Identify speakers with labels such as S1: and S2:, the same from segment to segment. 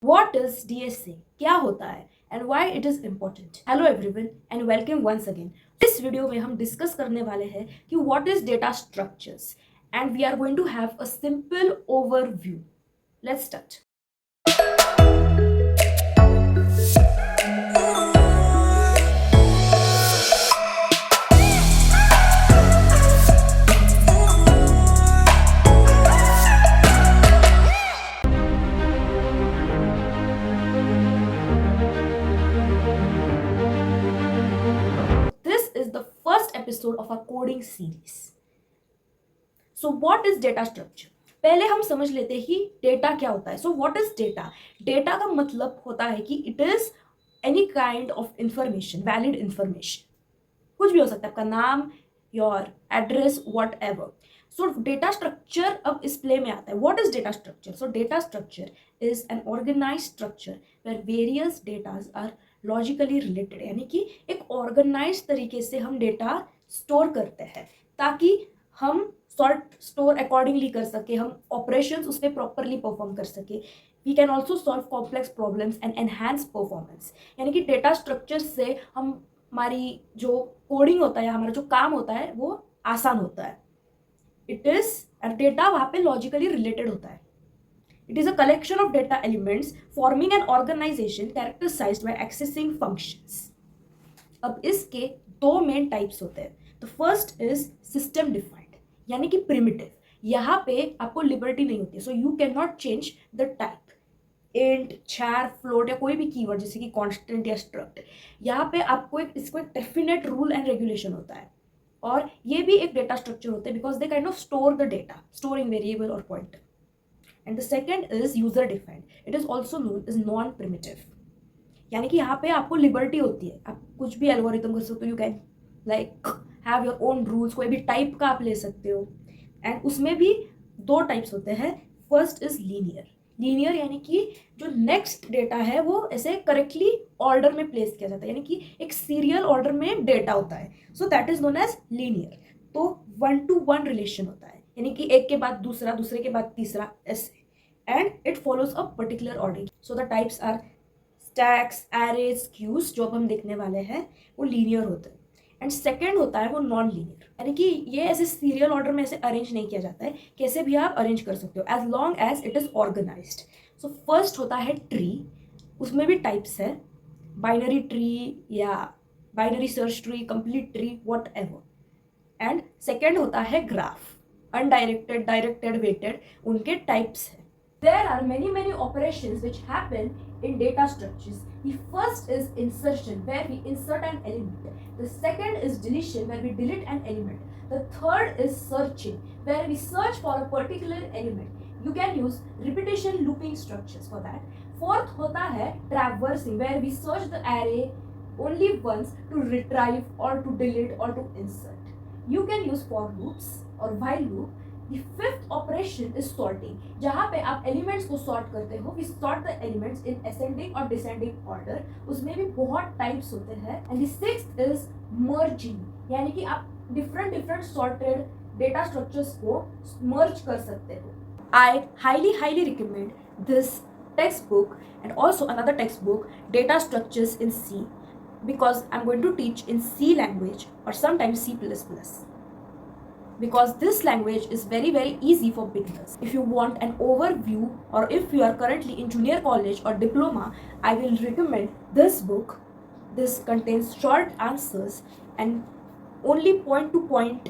S1: What is DSA? क्या होता है and why it is important? Hello everyone and welcome once again. इस video में हम डिस्कस करने वाले हैं कि what is data structures and we are going to have a simple overview. Let's start. This is the first episode of our coding series. So what is data structure? पहले हम समझ लेते हैं कि डेटा क्या होता है. So what is data? Data का मतलब होता है कि it is any kind of information, valid information. कुछ भी हो सकता है, आपका नाम, your address, whatever. So data structure अब इस प्ले में आता है. What is data structure? So data structure is an organize structure where various datas are logically related. यानी कि एक ऑर्गेनाइज तरीके से हम डेटा स्टोर करते हैं ताकि हम स्टोर अकॉर्डिंगली कर सके, हम ऑपरेशंस उस पर प्रॉपरली परफॉर्म कर सके. We can also solve complex problems and enhance performance. यानी कि डेटा स्ट्रक्चर से हम हमारी जो कोडिंग होता है, हमारा जो काम होता है वो आसान होता है. इट इज डेटा वहाँ पे लॉजिकली रिलेटेड होता है. It is a collection of data elements forming an organization characterized by accessing functions. अब इसके दो मेन टाइप्स होते हैं. The first is system defined, यानी कि प्रिमिटिव. यहाँ पे आपको लिबर्टी नहीं होती है. So you can not change the type. Int, chair, float या कोई भी कीवर्ड जैसे कि कांस्टेंट या स्ट्रक्ट, यहाँ पे आपको इसको एक डेफिनेट रूल एंड रेगुलेशन होता है. और ये भी एक डेटा स्ट्रक्चर होता है because they kind of store the data, storing variable और pointer. And the second is user defined. It is also known is non primitive. यानी कि यहाँ पे आपको लिबर्टी होती है, आप कुछ भी एल्गोरिथम कर सकते हो. You can like have your own rules. कोई भी टाइप का आप ले सकते हो. एंड उसमें भी दो टाइप्स होते हैं. First is linear. लीनियर यानी कि जो नेक्स्ट डेटा है वो ऐसे करेक्टली ऑर्डर में प्लेस किया जाता है, यानी कि एक सीरियल ऑर्डर में डेटा होता है. So that is known as linear. तो 1-to-1 रिलेशन होता है, यानी कि एक के बाद दूसरा, दूसरे के बाद तीसरा, ऐसे. And it follows a particular order. So the types are stacks, arrays, queues. जो अब हम देखने वाले हैं वो लीनियर होते हैं. एंड सेकेंड होता है वो नॉन लीनियर, यानी कि ये ऐसे सीरियल ऑर्डर में ऐसे अरेंज नहीं किया जाता है. कैसे भी आप अरेंज कर सकते हो as long as it is organized. So first होता है ट्री. उसमें भी टाइप्स है, बाइनरी ट्री या binary search tree, complete tree, whatever. And second होता है ग्राफ. अनडायरेक्टेड, डायरेक्टेड, वेटेड, उनके टाइप्स है. There are many operations which happen in data structures. The first is insertion, where we insert an element. The second is deletion, where we delete an element. The third is searching, where we search for a particular element. You can use repetition looping structures for that. Fourth होता है traversing, where we search the array only once to retrieve or to delete or to insert. You can use for loops or while loop. The fifth operation is sorting, जहाँ पे आप elements को sort करते हो. We sort the elements in ascending or descending order. उसमें भी बहुत types होते हैं. And the sixth is merging, यानी कि आप डिफरेंट सॉर्टेड डेटा स्ट्रक्चर्स को मर्ज कर सकते हो. I highly recommend this textbook and also another textbook, Data Structures in C, because I'm going to teach in C language or sometimes C++. Because this language is very easy for beginners. If you want an overview or if you are currently in junior college or diploma, I will recommend this book. This contains short answers and only point-to-point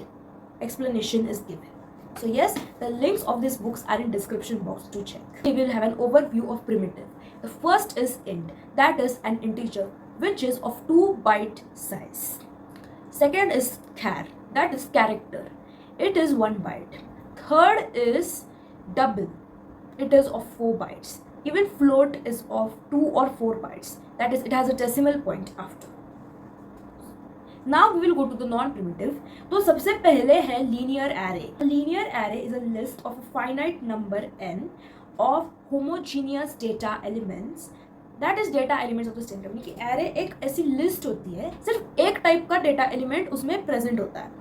S1: explanation is given. So yes, the links of these books are in description box to check. We will have an overview of primitive. The first is int, that is an integer which is of 2 byte size. Second is char, that is character. It is 1 byte. Third is double. It is of 4 bytes. Even float is of 2 or 4 bytes. That is, it has a decimal point after. Now we will go to the non-primitive. तो सबसे पहले है linear array. A linear array is a list of a finite number n of homogeneous data elements. That is data elements of the same type. यानी कि array एक ऐसी list होती है, सिर्फ एक टाइप का data element उसमें present होता है.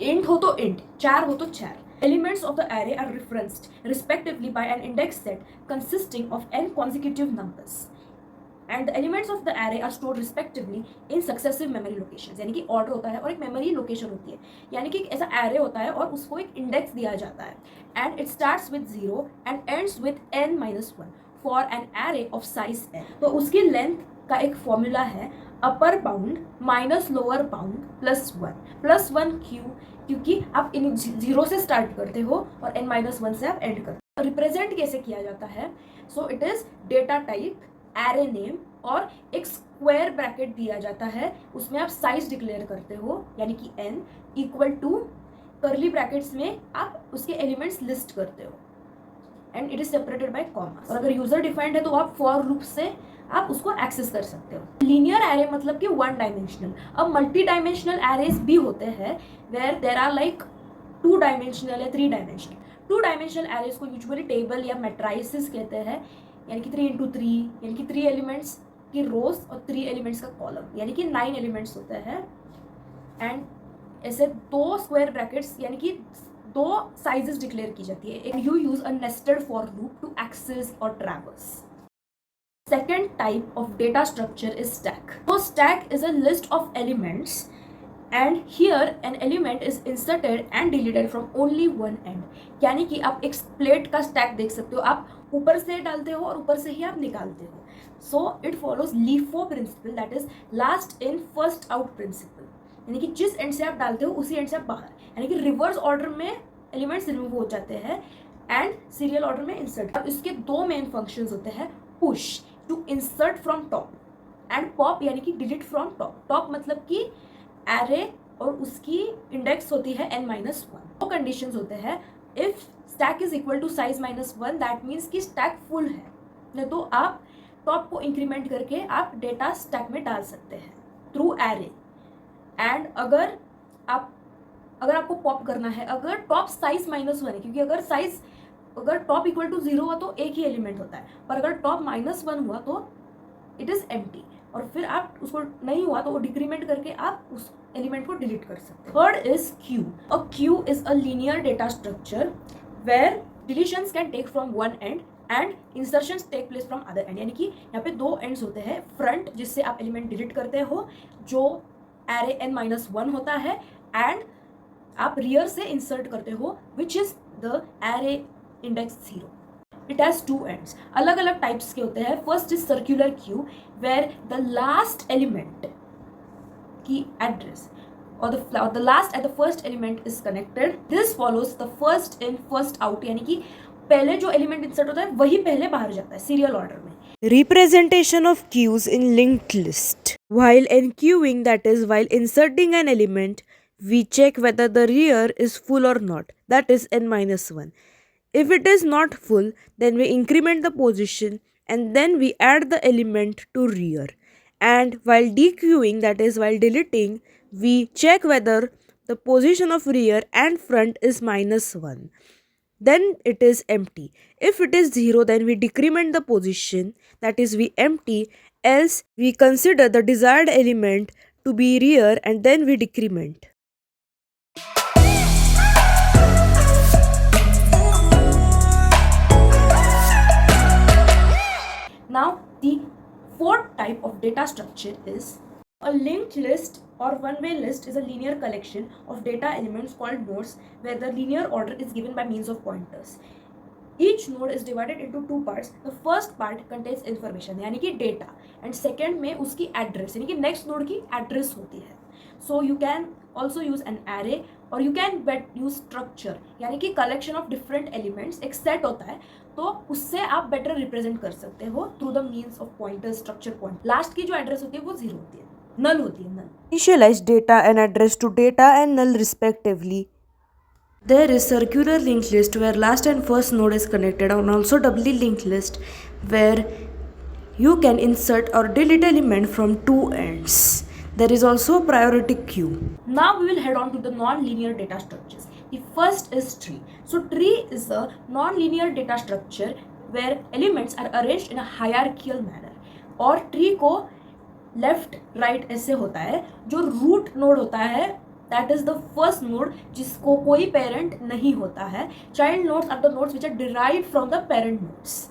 S1: इंट हो तो इंट, चैर हो तो chair. Elements of the array are referenced respectively by an index set consisting of n consecutive numbers. And the elements of the array are stored respectively in successive memory locations. यानी कि order होता है और एक memory location होती है, यानी कि ऐसा array होता है और उसको एक इंडेक्स दिया जाता है. And it starts with 0 and ends with n-1 for an array of size n. तो उसकी लेंथ का एक फॉर्मूला है upper bound minus lower bound +1 क्यों? क्योंकि आप इन 0 से स्टार्ट करते हो और n-1 से आप एंड करते हो. रिप्रेजेंट कैसे किया जाता है? So it is data type, array name और एक स्क्वायर ब्रैकेट दिया जाता है, उसमें आप साइज डिक्लेयर करते हो यानी कि n equal to curly brackets में आप उसके एलिमेंट्स लिस्ट करते हो and it is separated by comma. और अगर यूजर डिफाइंड है तो आप फॉर लूप से आप उसको एक्सेस कर सकते हो. लीनियर एरे मतलब कि 1 डायमेंशनल. अब मल्टी डायमेंशनल एरेज भी होते हैं where there are like 2 dimensional या 3 डायमेंशनल. 2 डायमेंशनल एरेज को यूजुअली टेबल या मैट्राइसिस कहते हैं, यानी कि 3x3 यानी कि 3 एलिमेंट्स की रोज और 3 एलिमेंट्स का कॉलम यानी कि 9 एलिमेंट्स होते हैं. एंड ऐसे 2 स्क्वायर ब्रैकेट्स यानी कि 2 साइजेस डिक्लेयर की जाती है. You use a nested for loop to access और traverse. Second type of data structure is stack. So stack is a list of elements and here an element is inserted and deleted from only one end. यानी कि आप एक split का stack देख सकते हो, आप ऊपर से डालते हो और ऊपर से ही आप निकालते हो. So it follows LIFO principle, that is last in first out principle. यानी कि जिस एंड से आप डालते हो उसी एंड से आप बाहर, यानी कि रिवर्स ऑर्डर में एलिमेंट्स रिमूव हो जाते हैं एंड सीरियल ऑर्डर में इंसर्ट. अब इसके 2 मेन फंक्शंस होते हैं. Push to insert from top and pop यानी कि डिलीट फ्रॉम टॉप. टॉप मतलब कि एरे और उसकी इंडेक्स होती है n-1. 2 कंडीशंस होते हैं. If stack is equal to size -1 that means कि स्टैक फुल है, नहीं तो आप टॉप को इंक्रीमेंट करके आप डेटा स्टैक में डाल सकते हैं थ्रू एरे. एंड अगर आपको पॉप करना है, अगर टॉप साइज -1 है, क्योंकि अगर टॉप इक्वल टू 0 हुआ तो एक ही एलिमेंट होता है, पर अगर टॉप -1 हुआ तो इट इज एम्प्टी और फिर आप उसको नहीं हुआ तो वो डिक्रीमेंट करके आप उस एलिमेंट को डिलीट कर सकते हैं. Third is queue. A queue is a linear data structure where deletions can take from one end and insertions take place from other end. यानी कि यहाँ पे 2 एंड्स होते हैं. फ्रंट जिससे आप एलिमेंट डिलीट करते हो जो एरे n-1 होता है, एंड आप रियर से इंसर्ट करते हो which is the array index 0. It has 2 ends. अलग अलग टाइप्स के होते हैं. First is circular queue where the last element की address or the last at the first element is connected. This follows the first in first out, यानी कि पहले जो एलिमेंट इंसर्ट होता है वही पहले बाहर जाता है सीरियल ऑर्डर में.
S2: Representation of queues in linked list. While enqueuing, that is while inserting an element, we check whether the rear is full or not, that is n-1. If it is not full, then we increment the position and then we add the element to rear. And while dequeuing, that is while deleting, we check whether the position of rear and front is -1. Then it is empty. If it is 0, then we decrement the position, that is we empty, else we consider the desired element to be rear and then we decrement.
S1: Now the fourth type of data structure is a linked list or one-way list is a linear collection of data elements called nodes where the linear order is given by means of pointers. Each node is divided into 2 parts. The first part contains information यानी कि data and second में उसकी address यानी कि next node की address होती है. So you can also use an array or you can use structure यानी कि collection of different elements. एक set होता है तो उससे आप better represent कर सकते हो through the means of pointers, structure point. Last की जो address होती है वो 0 होती है, null होती है, null.
S2: Initialize data and address to data and null respectively. There is circular linked list where last and first node is connected, and also doubly linked list where you can insert or delete element from 2 ends. There is also priority queue.
S1: Now we will head on to the non-linear data structures. The first is tree. So tree is a non-linear data structure where elements are arranged in a hierarchical manner. और tree को left right ऐसे होता है. जो root node होता है that is the first node जिसको कोई पेरेंट नहीं होता है. Child nodes are the nodes which are derived from the parent nodes.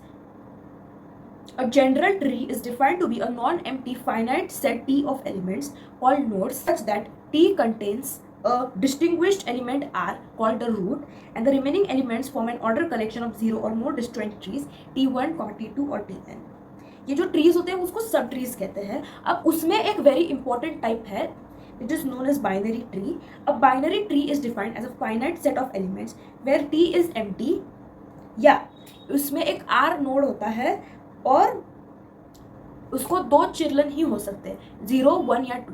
S1: A general tree is defined to be a non-empty finite set T of elements called nodes such that T contains a distinguished element R called the root and the remaining elements form an ordered collection of 0 or more disjoint trees T1, T2 और Tn. ये जो trees होते हैं उसको सब trees कहते हैं. अब उसमें एक वेरी इंपॉर्टेंट टाइप है which is known as binary tree. A binary tree is defined as a finite set of elements where T is empty या उसमें एक R नोड होता है और उसको दो चिल्ड्रन ही हो सकते हैं, 0, 1 या 2.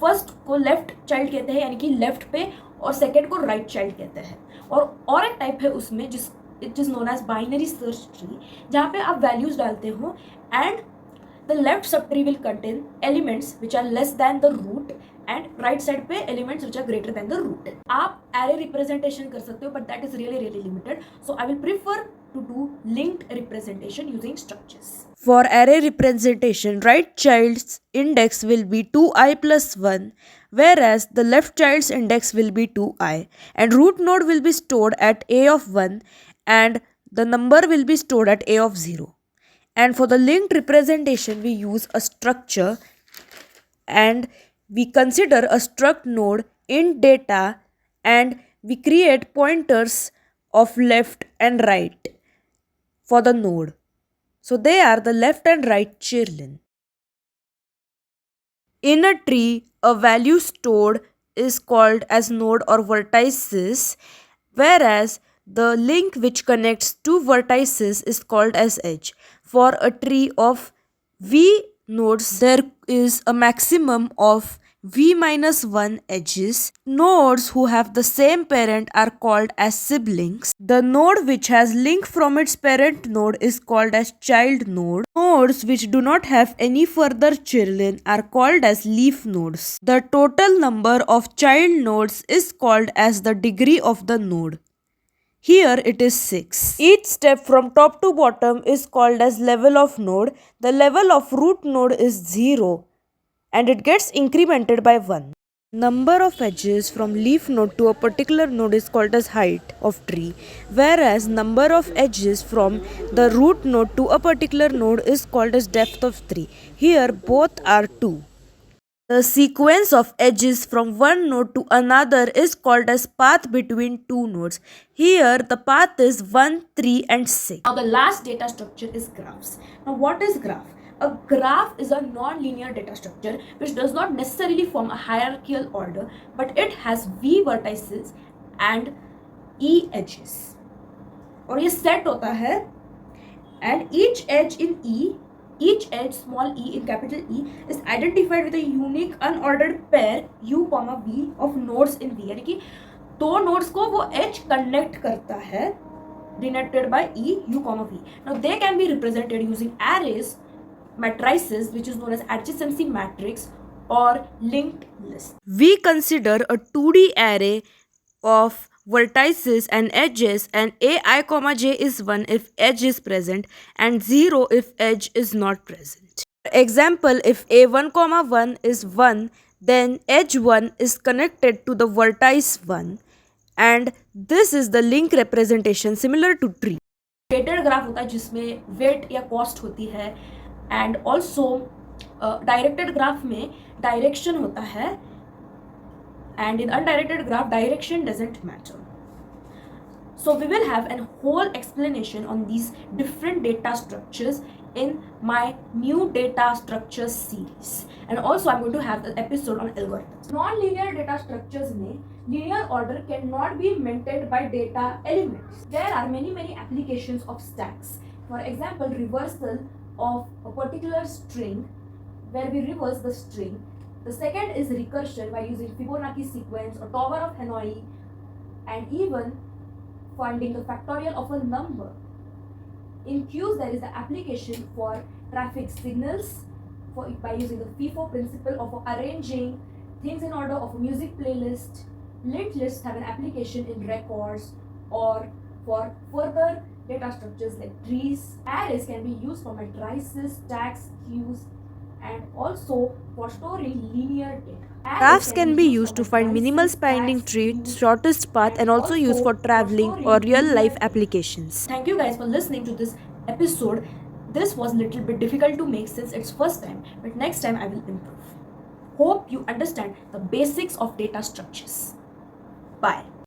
S1: फर्स्ट को लेफ्ट चाइल्ड कहते हैं यानी कि लेफ्ट पे, और सेकेंड को राइट चाइल्ड कहते हैं. और एक टाइप है उसमें जिस it is known as binary search tree, जहाँ पे आप वैल्यूज डालते हो and the left subtree will contain elements which are less than the root and right side पे elements which are greater than the root. आप array representation कर सकते हो but that is really really limited, so I will prefer to do linked representation using structures.
S2: For array representation, right child's index will be 2i plus 1, whereas the left child's index will be 2i, and root node will be stored at a of 1 and the number will be stored at a of 0. And for the linked representation, we use a structure and we consider a struct node in data and we create pointers of left and right for the node. So they are the left and right children. In a tree, a value stored is called as node or vertices, whereas the link which connects two vertices is called as edge. For a tree of V nodes, there is a maximum of V minus 1 edges. Nodes who have the same parent are called as siblings. The node which has link from its parent node is called as child node. Nodes which do not have any further children are called as leaf nodes. The total number of child nodes is called as the degree of the node. Here it is 6. Each step from top to bottom is called as level of node. The level of root node is 0. And it gets incremented by 1. Number of edges from leaf node to a particular node is called as height of tree, whereas number of edges from the root node to a particular node is called as depth of tree. Here both are 2. The sequence of edges from one node to another is called as path between two nodes. Here the path is 1, 3 and 6.
S1: Now the last data structure is graphs. Now what is graph? A graph is a non-linear data structure which does not necessarily form a hierarchical order, but it has V vertices and E edges. और ये set होता है and each edge small e in capital E is identified with a unique unordered pair U, V of nodes in V. यानी कि दो nodes को वो edge connect करता है denoted by E, U, V. Now they can be represented using arrays, matrices which is known as adjacency matrix or linked list.
S2: We consider a 2D array of vertices and edges, and ai, j is 1 if edge is present and 0 if edge is not present. For example, if a1, 1 is 1, then edge 1 is connected to the vertex 1, and this is the link representation similar to tree.
S1: Weighted graph होता है जिसमें weight या cost होती है, and also directed graph में direction होता है, and in undirected graph direction doesn't matter. So we will have a whole explanation on these different data structures in my new data structures series, and also I'm going to have an episode on algorithms. Non-linear data structures में linear order cannot be maintained by data elements. There are many applications of stacks. For example, reversal of a particular string where we reverse the string. The second is recursion by using Fibonacci sequence or Tower of Hanoi, and even finding the factorial of a number. In queues, there is the application for traffic signals by using the FIFO principle of arranging things in order of a music playlist. Linked lists have an application in records or for further data structures like trees. Arrays can be used for matrices, stacks, queues, and also for storing linear data. And it
S2: Graphs can be used
S1: for
S2: to find minimal
S1: comparisons,
S2: spending
S1: tax,
S2: tree,
S1: views,
S2: shortest path, and also used for traveling
S1: storing
S2: or real
S1: linear
S2: life
S1: data.
S2: applications.
S1: Thank you guys for listening to this episode. This was a little bit difficult to make since it's first time, but next time I will improve. Hope you understand the basics of data structures. Bye.